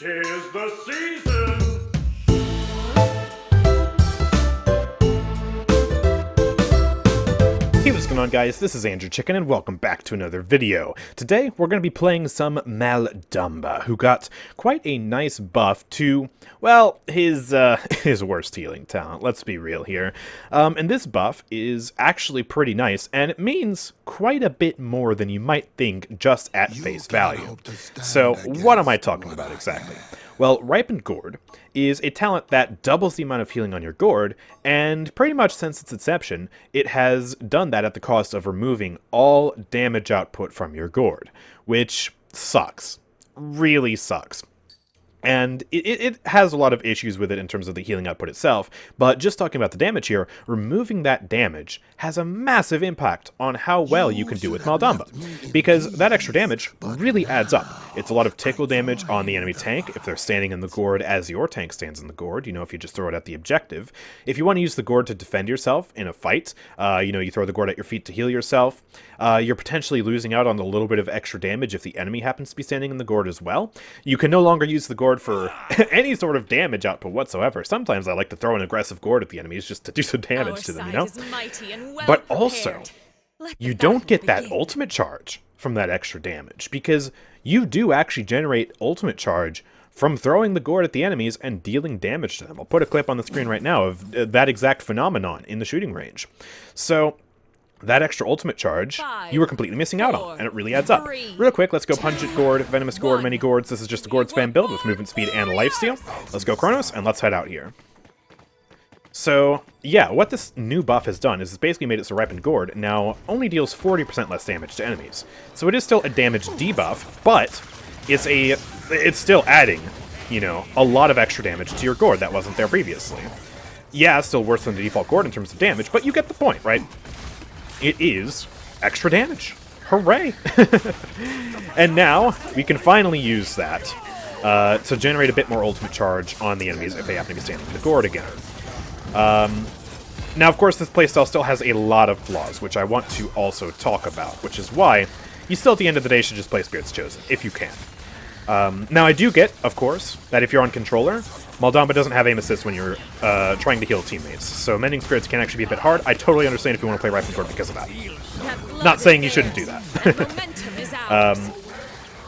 'Tis the season! Hey, what's going on, guys? This is AndrewChicken, and welcome back to another video. Today, we're going to be playing some Damba, who got quite a nice buff to, well, his worst healing talent. Let's be real here. And this buff is actually pretty nice, and it means quite a bit more than you might think just at face value. So, what am I talking about exactly? Well, Ripened Gourd is a talent that doubles the amount of healing on your gourd, and pretty much since its inception, it has done that at the cost of removing all damage output from your gourd, which sucks. Really sucks. And it has a lot of issues with it in terms of the healing output itself, but just talking about the damage here, removing that damage has a massive impact on how well you can do with Damba, because that extra damage really adds up. It's a lot of tickle damage on the enemy tank if they're standing in the gourd as your tank stands in the gourd, if you just throw it at the objective. If you want to use the gourd to defend yourself in a fight, you throw the gourd at your feet to heal yourself, you're potentially losing out on a little bit of extra damage if the enemy happens to be standing in the gourd as well. You can no longer use the gourd for any sort of damage output whatsoever. Sometimes I like to throw an aggressive gourd at the enemies just to do some damage to them, But also, you don't get that ultimate charge from that extra damage, because you do actually generate ultimate charge from throwing the gourd at the enemies and dealing damage to them. I'll put a clip on the screen right now of that exact phenomenon in the shooting range. So that extra ultimate charge, you were completely missing out on, and it really adds up. Real quick, let's go Pungent Gourd, Venomous Gourd, Many Gourds. This is just a gourd spam build with movement speed and lifesteal. Let's go Chronos, and let's head out here. So, yeah, what this new buff has done is it's basically made it so Ripened Gourd now only deals 40% less damage to enemies. So it is still a damage debuff, but it's still adding, a lot of extra damage to your gourd that wasn't there previously. Yeah, it's still worse than the default gourd in terms of damage, but you get the point, right? It is extra damage. Hooray! And now, we can finally use that to generate a bit more ultimate charge on the enemies if they happen to be standing in the gourd again. Now, of course, this playstyle still has a lot of flaws, which I want to also talk about, which is why you still, at the end of the day, should just play Spirits Chosen, if you can. Now, I do get, of course, that if you're on controller, Damba doesn't have aim assist when you're trying to heal teammates, so Mending Spirits can actually be a bit hard. I totally understand if you want to play Ripened Gourd because of that. Not saying you shouldn't do that.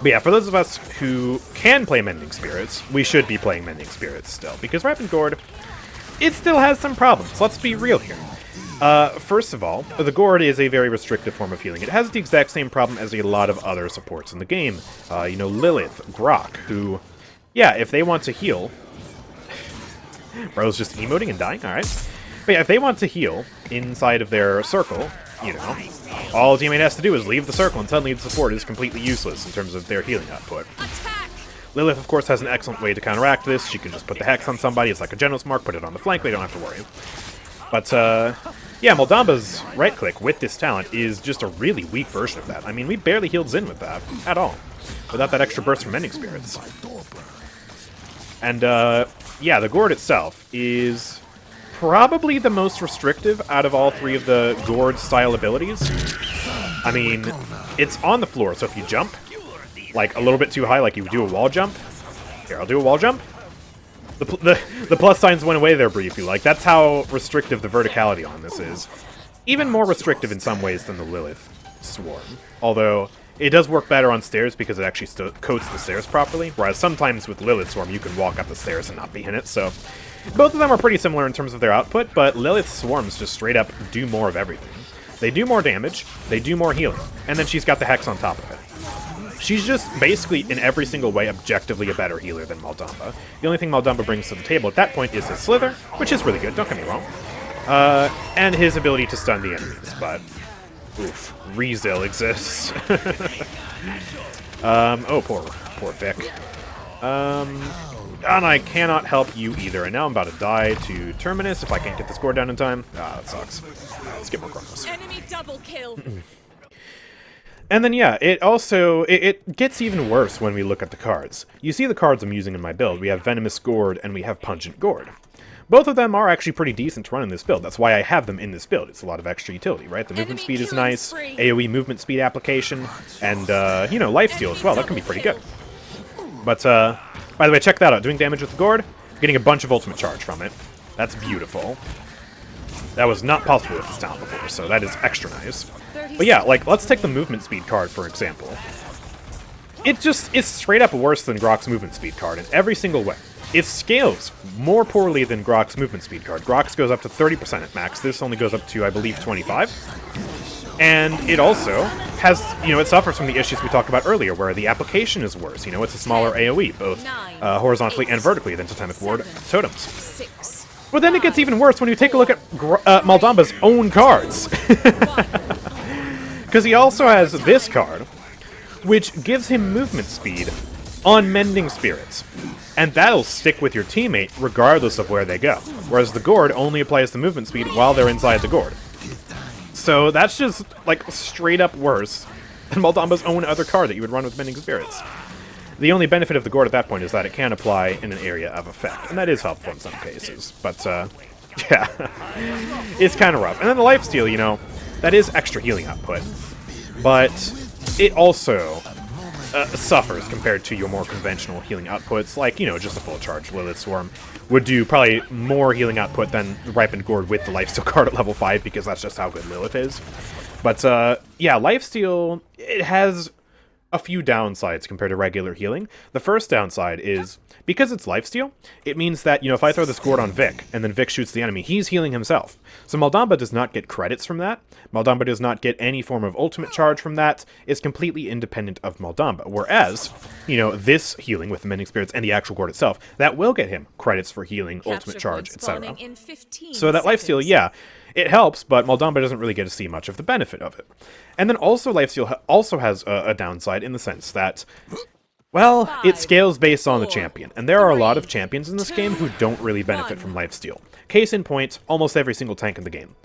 But yeah, for those of us who can play Mending Spirits, we should be playing Mending Spirits still, because Ripened Gourd, it still has some problems. Let's be real here. First of all, the gourd is a very restrictive form of healing. It has the exact same problem as a lot of other supports in the game. Lilith, Grok, who, yeah, if they want to heal... Bro's just emoting and dying, alright. But yeah, if they want to heal inside of their circle, all a teammate has to do is leave the circle, and suddenly the support is completely useless in terms of their healing output. Lilith, of course, has an excellent way to counteract this. She can just put the Hex on somebody. It's like a Genos Mark, put it on the flank, they don't have to worry. But, yeah, Damba's right-click with this talent is just a really weak version of that. I mean, we barely healed Xin with that, at all, without that extra burst from Mending Spirits. And, yeah, the gourd itself is probably the most restrictive out of all three of the gourd-style abilities. I mean, it's on the floor, so if you jump, like, a little bit too high, like you do a wall jump. Here, I'll do a wall jump. The plus signs went away there briefly. Like, that's how restrictive the verticality on this is. Even more restrictive in some ways than the Lilith Swarm. Although, it does work better on stairs because it actually coats the stairs properly. Whereas sometimes with Lilith Swarm, you can walk up the stairs and not be in it. So, both of them are pretty similar in terms of their output, but Lilith Swarms just straight up do more of everything. They do more damage, they do more healing, and then she's got the Hex on top of it. She's just basically, in every single way, objectively a better healer than Damba. The only thing Damba brings to the table at that point is his Slither, which is really good, don't get me wrong. And his ability to stun the enemies, but... oof, Rezil exists. Oh, poor Vic. And I cannot help you either, and now I'm about to die to Terminus if I can't get the score down in time. Ah, that sucks. Let's get more Chronos. Enemy double kill. And then, yeah, it gets even worse when we look at the cards. You see the cards I'm using in my build. We have Venomous Gourd and we have Pungent Gourd. Both of them are actually pretty decent to run in this build. That's why I have them in this build. It's a lot of extra utility, right? The movement speed is nice, AoE movement speed application, and, lifesteal as well. That can be pretty good. But, By the way, check that out. Doing damage with the gourd, getting a bunch of ultimate charge from it. That's beautiful. That was not possible with this talent before, so that is extra nice. But yeah, like, let's take the movement speed card, for example. It's straight up worse than Grok's movement speed card in every single way. It scales more poorly than Grok's movement speed card. Grok's goes up to 30% at max. This only goes up to, I believe, 25. And it also has, it suffers from the issues we talked about earlier, where the application is worse. It's a smaller AoE, both horizontally and vertically than Totemic Ward totems. But then it gets even worse when you take a look at Maldamba's own cards. Because he also has this card, which gives him movement speed on Mending Spirits. And that'll stick with your teammate regardless of where they go. Whereas the gourd only applies the movement speed while they're inside the gourd. So that's just, like, straight up worse than Maldamba's own other card that you would run with Mending Spirits. The only benefit of the gourd at that point is that it can apply in an area of effect. And that is helpful in some cases. But, yeah. It's kind of rough. And then the lifesteal, that is extra healing output. But it also suffers compared to your more conventional healing outputs, like, just a full charge Lilith Swarm would do probably more healing output than Ripened Gourd with the lifesteal card at level 5, because that's just how good Lilith is. But, yeah, lifesteal, it has a few downsides compared to regular healing. The first downside is, because it's lifesteal, it means that, if I throw this gourd on Vic, and then Vic shoots the enemy, he's healing himself. So Maldamba does not get credits from that. Maldamba does not get any form of ultimate charge from that. It's completely independent of Maldamba. Whereas, this healing with the Mending Spirits and the actual gourd itself, that will get him credits for healing, ultimate charge, etc. So that lifesteal, yeah, it helps, but Maldamba doesn't really get to see much of the benefit of it. And then also lifesteal also has a downside in the sense that, well, it scales based on the champion, and there are a lot of champions in this game who don't really benefit from lifesteal. Case in point, almost every single tank in the game.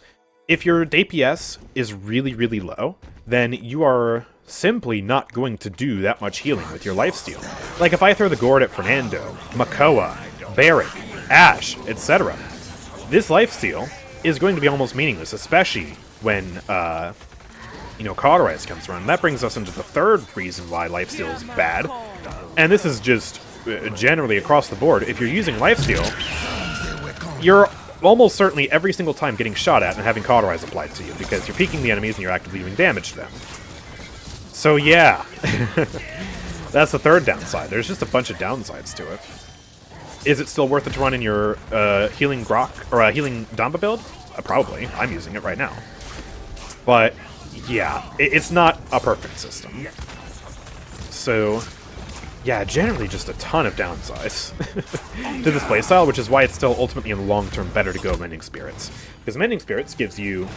If your DPS is really, really low, then you are simply not going to do that much healing with your lifesteal. Like if I throw the gourd at Fernando, Makoa, Barrick, Ashe, etc., this lifesteal is going to be almost meaningless, especially when, Cauterize comes around. That brings us into the third reason why lifesteal is bad. And this is just generally across the board. If you're using lifesteal, you're almost certainly every single time getting shot at and having Cauterize applied to you, because you're peeking the enemies and you're actively doing damage to them. So yeah, that's the third downside. There's just a bunch of downsides to it. Is it still worth it to run in your healing Grok, or healing Damba build? Probably. I'm using it right now. But yeah, it's not a perfect system. So yeah, generally just a ton of downsides to this playstyle, which is why it's still ultimately in the long term better to go Mending Spirits. Because Mending Spirits gives you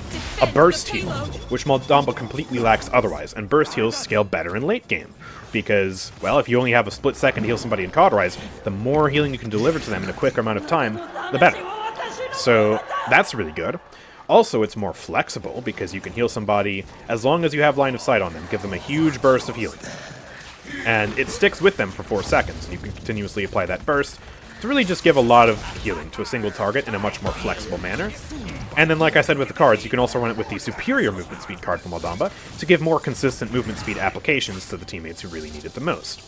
a burst heal, which Damba completely lacks otherwise, and burst heals scale better in late game. Because, well, if you only have a split second to heal somebody in Cauterize, the more healing you can deliver to them in a quicker amount of time, the better. So that's really good. Also, it's more flexible, because you can heal somebody as long as you have line of sight on them, give them a huge burst of healing. And it sticks with them for 4 seconds, and you can continuously apply that burst to really just give a lot of healing to a single target in a much more flexible manner. And then, like I said with the cards, you can also run it with the superior movement speed card from Damba to give more consistent movement speed applications to the teammates who really need it the most.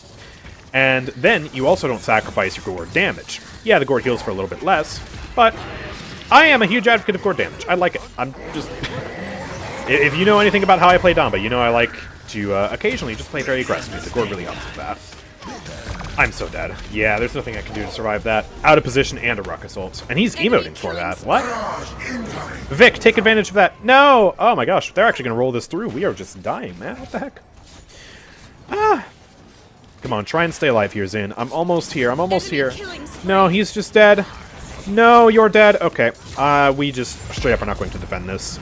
And then you also don't sacrifice your gourd damage. Yeah, the gourd heals for a little bit less, but I am a huge advocate of gourd damage. I like it. I'm just... If you know anything about how I play Damba, you know I like to occasionally just play very aggressively. The gourd really helps with that. I'm so dead. Yeah, there's nothing I can do to survive that. Out of position and a ruckus ult. And he's emoting for that. What? Vic, take advantage of that. No! Oh my gosh, they're actually going to roll this through. We are just dying, man. What the heck? Ah! Come on, try and stay alive here, Zin. I'm almost here. I'm almost here. No, he's just dead. No, you're dead. Okay. We just straight up are not going to defend this.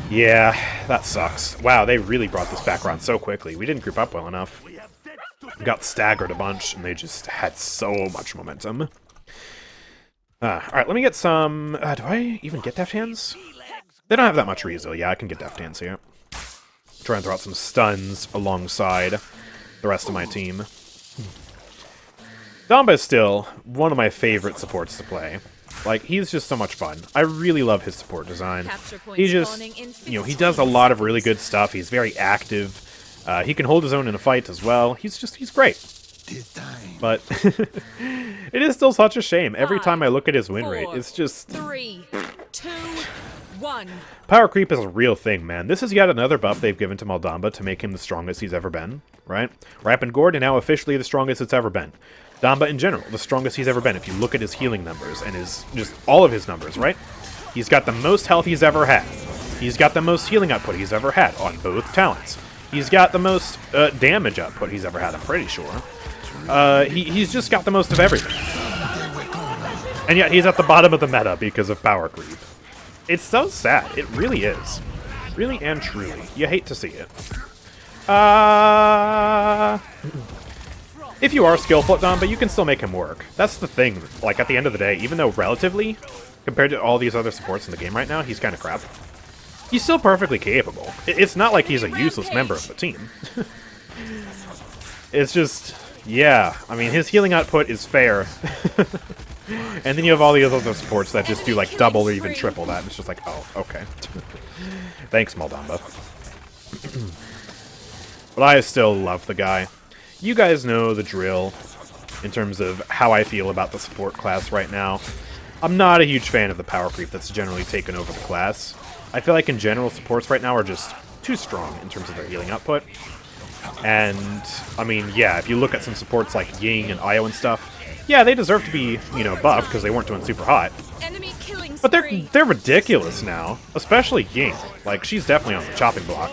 Yeah, that sucks. Wow, they really brought this back around so quickly. We didn't group up well enough. We got staggered a bunch, and they just had so much momentum. Alright, let me get some... do I even get Deft Hands? They don't have that much resil. Yeah, I can get Deft Hands here. Try and throw out some stuns alongside the rest of my team. Damba is still one of my favorite supports to play. Like, he's just so much fun. I really love his support design. He just, he does a lot of really good stuff. He's very active. He can hold his own in a fight as well. He's great. But it is still such a shame. Every time I look at his win rate, it's just... 3, 2, 1. Power creep is a real thing, man. This is yet another buff they've given to Damba to make him the strongest he's ever been, right? Ripened Gourd is now officially the strongest it's ever been. Damba in general, the strongest he's ever been. If you look at his healing numbers and his just all of his numbers, right? He's got the most health he's ever had. He's got the most healing output he's ever had on both talents. He's got the most damage output he's ever had, I'm pretty sure. He's just got the most of everything. And yet he's at the bottom of the meta because of power creep. It's so sad. It really is. Really and truly. You hate to see it. If you are skillful at Damba, you can still make him work. That's the thing. Like, at the end of the day, even though relatively, compared to all these other supports in the game right now, he's kind of crap. He's still perfectly capable. It's not like he's a useless member of the team. It's just, yeah. I mean, his healing output is fair. And then you have all the other supports that just do, like, double or even triple that. And it's just like, oh, okay. Thanks, Damba. But I still love the guy. You guys know the drill in terms of how I feel about the support class right now. I'm not a huge fan of the power creep that's generally taken over the class. I feel like in general, supports right now are just too strong in terms of their healing output. And, I mean, yeah, if you look at some supports like Ying and Io and stuff, yeah, they deserve to be, you know, buffed because they weren't doing super hot. But they're ridiculous now, especially Ying. Like, she's definitely on the chopping block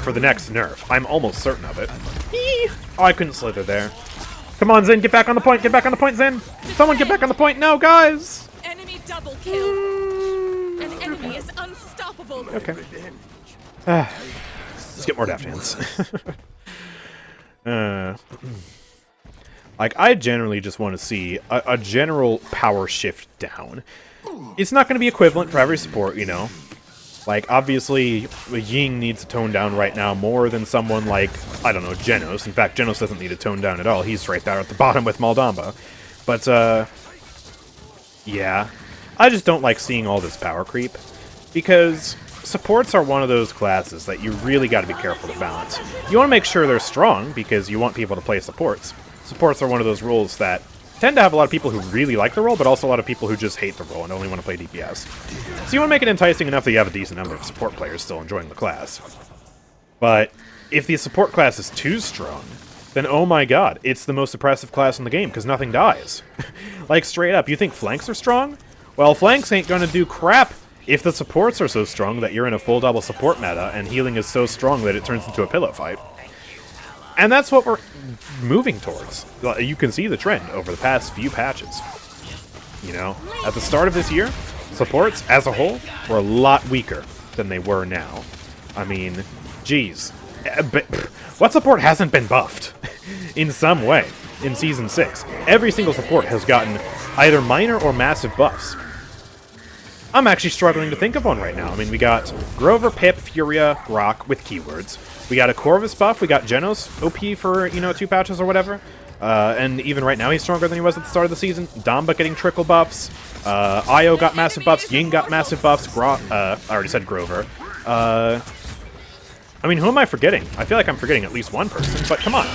for the next nerf. I'm almost certain of it. Eee! Oh, I couldn't slither there. Come on, Zen, get back on the point. Get back on the point, Zen. Someone get back on the point. No, guys. Enemy double kill. An enemy is unstoppable. Okay. Let's get more Daft Hands. Like, I generally just want to see a general power shift down. It's not going to be equivalent for every support, you know. Like, obviously, Ying needs to tone down right now more than someone like, I don't know, Genos. In fact, Genos doesn't need to tone down at all. He's right there at the bottom with Damba. But, yeah. I just don't like seeing all this power creep. Because supports are one of those classes that you really got to be careful to balance. You want to make sure they're strong, because you want people to play supports. Supports are one of those roles that tend to have a lot of people who really like the role, but also a lot of people who just hate the role and only want to play DPS. So you want to make it enticing enough that you have a decent number of support players still enjoying the class. But if the support class is too strong, then oh my god, it's the most oppressive class in the game, because nothing dies. Like, straight up, you think flanks are strong? Well, flanks ain't gonna do crap if the supports are so strong that you're in a full double support meta, and healing is so strong that it turns into a pillow fight. And that's what we're moving towards. You can see the trend over the past few patches. You know, at the start of this year, supports, as a whole, were a lot weaker than they were now. I mean, geez. What support hasn't been buffed in some way in Season 6? Every single support has gotten either minor or massive buffs. I'm actually struggling to think of one right now. I mean, we got Grover, Pip, Furia, Rock with keywords. We got a Corvus buff. We got Genos OP for, you know, 2 patches or whatever. And even right now, he's stronger than he was at the start of the season. Damba getting trickle buffs. Io got massive buffs. Ying got massive buffs. I already said Grover. I mean, who am I forgetting? I feel like I'm forgetting at least one person, but come on.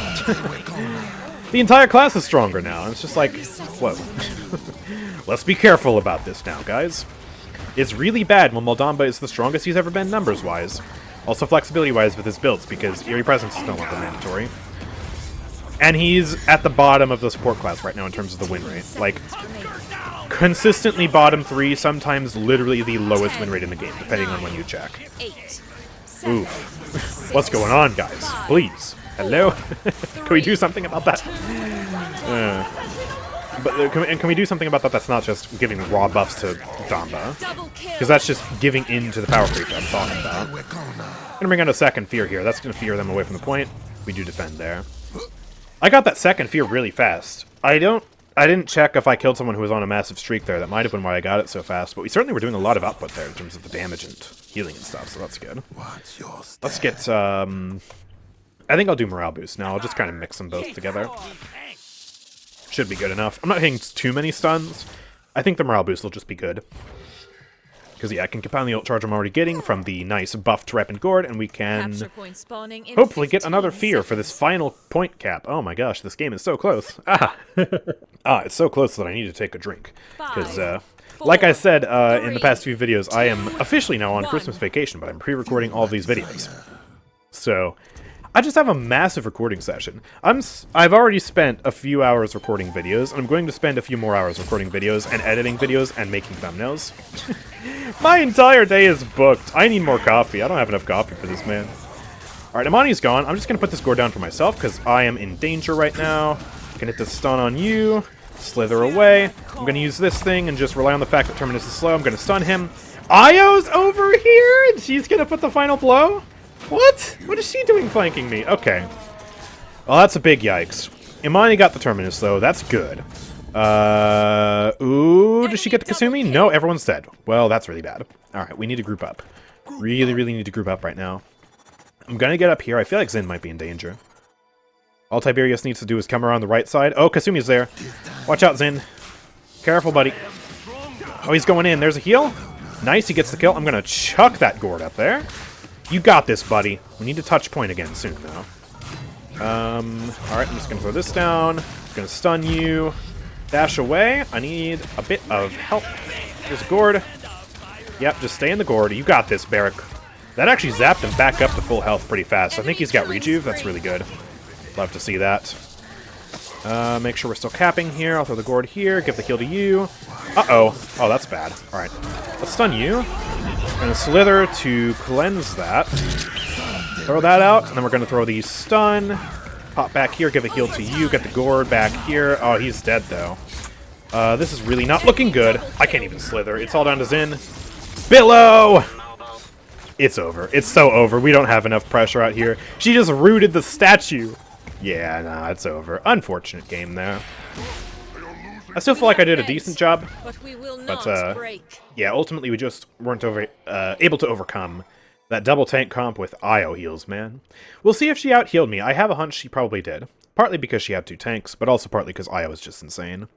The entire class is stronger now. And it's just like, whoa. Let's be careful about this now, guys. It's really bad when Damba is the strongest he's ever been numbers-wise. Also flexibility-wise with his builds, because Eerie Presence is no longer mandatory. And he's at the bottom of the support class right now in terms of the win rate. Like, consistently bottom 3, sometimes literally the lowest win rate in the game, depending on when you check. Oof. What's going on, guys? Please. Hello? Can we do something about that? Can we do something about that that's not just giving raw buffs to Damba? Because that's just giving in to the power creep that I'm talking about. I'm gonna bring out a second fear here. That's gonna fear them away from the point. We do defend there. I got that second fear really fast. I didn't check if I killed someone who was on a massive streak there. That might have been why I got it so fast. But we certainly were doing a lot of output there in terms of the damage and healing and stuff, so that's good. Let's get, I think I'll do Morale Boost now. I'll just kind of mix them both together. Should be good enough. I'm not hitting too many stuns. I think the Morale Boost will just be good. Because, yeah, I can compound the ult charge I'm already getting from the nice buff to Ripened Gourd, and we can Capture point spawning in hopefully get another 15 fear for this final point cap. Oh my gosh, this game is so close. Ah, it's so close that I need to take a drink. Because, like I said in the past few videos, I am officially now on Christmas vacation, but I'm pre-recording all of these videos. So, I just have a massive recording session. I've already spent a few hours recording videos, and I'm going to spend a few more hours recording videos and editing videos and making thumbnails. My entire day is booked. I need more coffee. I don't have enough coffee for this, man. Alright, Imani's gone. I'm just going to put this Gourd down for myself, because I am in danger right now. Can hit the stun on you. Slither away. I'm going to use this thing and just rely on the fact that Terminus is slow. I'm going to stun him. Io's over here, and she's going to put the final blow? What? What is she doing flanking me? Okay. Well, that's a big yikes. Imani got the Terminus, though. That's good. Ooh, does she get the Kasumi? No, everyone's dead. Well, that's really bad. Alright, we need to group up. Really, really need to group up right now. I'm gonna get up here. I feel like Xin might be in danger. All Tiberius needs to do is come around the right side. Oh, Kasumi's there. Watch out, Xin. Careful, buddy. Oh, he's going in. There's a heal. Nice, he gets the kill. I'm gonna chuck that Gourd up there. You got this, buddy. We need to touch point again soon, though. Alright, I'm just gonna throw this down. Gonna stun you. Dash away. I need a bit of help. There's a Gourd. Yep, just stay in the Gourd. You got this, Barrack. That actually zapped him back up to full health pretty fast. I think he's got rejuve. That's really good. Love to see that. Make sure we're still capping here. I'll throw the Gourd here. Give the heal to you. Uh-oh. Oh, that's bad. Alright. Let's stun you. Gonna slither to cleanse that. Throw that out, and then we're gonna throw the stun. Pop back here, give a heal to you, get the Gourd back here. Oh, he's dead, though. This is really not looking good. I can't even slither. It's all down to Xin. Billow! It's over. It's so over. We don't have enough pressure out here. She just rooted the statue. Yeah, nah, it's over. Unfortunate game there. I still feel like I did a decent job. But, yeah, ultimately we just weren't able to overcome that double tank comp with Io heals, man. We'll see if she out-healed me. I have a hunch she probably did. Partly because she had 2 tanks, but also partly because Io was just insane.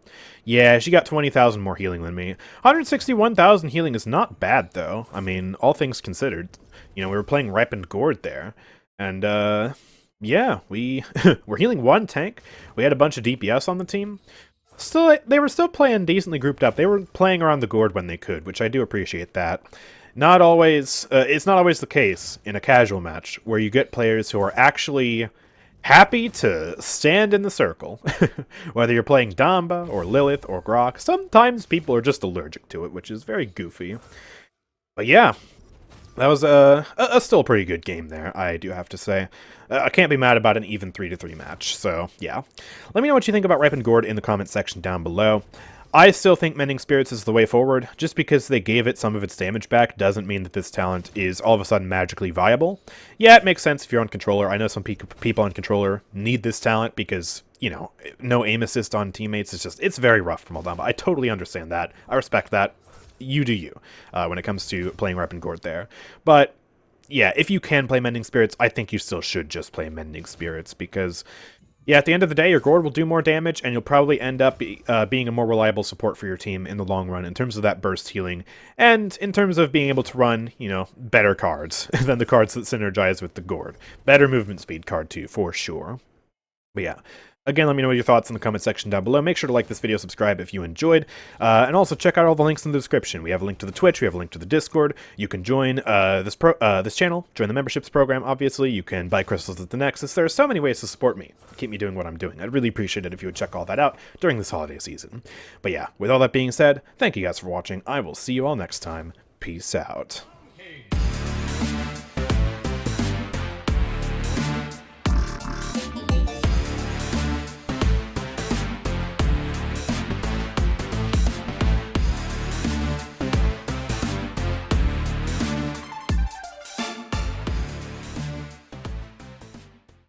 Yeah, she got 20,000 more healing than me. 161,000 healing is not bad, though. I mean, all things considered. You know, we were playing Ripened Gourd there. And, yeah, we were healing 1 tank. We had a bunch of DPS on the team. Still, they were still playing decently grouped up. They were playing around the Gourd when they could, which I do appreciate that. Not always, it's not always the case in a casual match where you get players who are actually happy to stand in the circle. Whether you're playing Damba or Lilith or Grok, sometimes people are just allergic to it, which is very goofy. But yeah, that was a still pretty good game there, I do have to say. I can't be mad about an even 3-3 match, so yeah. Let me know what you think about Ripened Gourd in the comment section down below. I still think Mending Spirits is the way forward. Just because they gave it some of its damage back doesn't mean that this talent is all of a sudden magically viable. Yeah, it makes sense if you're on Controller. I know some people on Controller need this talent because, you know, no aim assist on teammates. It's very rough from Damba. I totally understand that. I respect that. You do you when it comes to playing Ripened Gourd there. But yeah, if you can play Mending Spirits, I think you still should just play Mending Spirits because, yeah, at the end of the day, your Gourd will do more damage, and you'll probably end up being a more reliable support for your team in the long run in terms of that burst healing, and in terms of being able to run, you know, better cards than the cards that synergize with the Gourd. Better movement speed card, too, for sure. But yeah. Again, let me know your thoughts in the comment section down below. Make sure to like this video, subscribe if you enjoyed, and also check out all the links in the description. We have a link to the Twitch, we have a link to the Discord. You can join this channel, join the memberships program, obviously. You can buy crystals at the Nexus. There are so many ways to support me, keep me doing what I'm doing. I'd really appreciate it if you would check all that out during this holiday season. But yeah, with all that being said, thank you guys for watching. I will see you all next time. Peace out.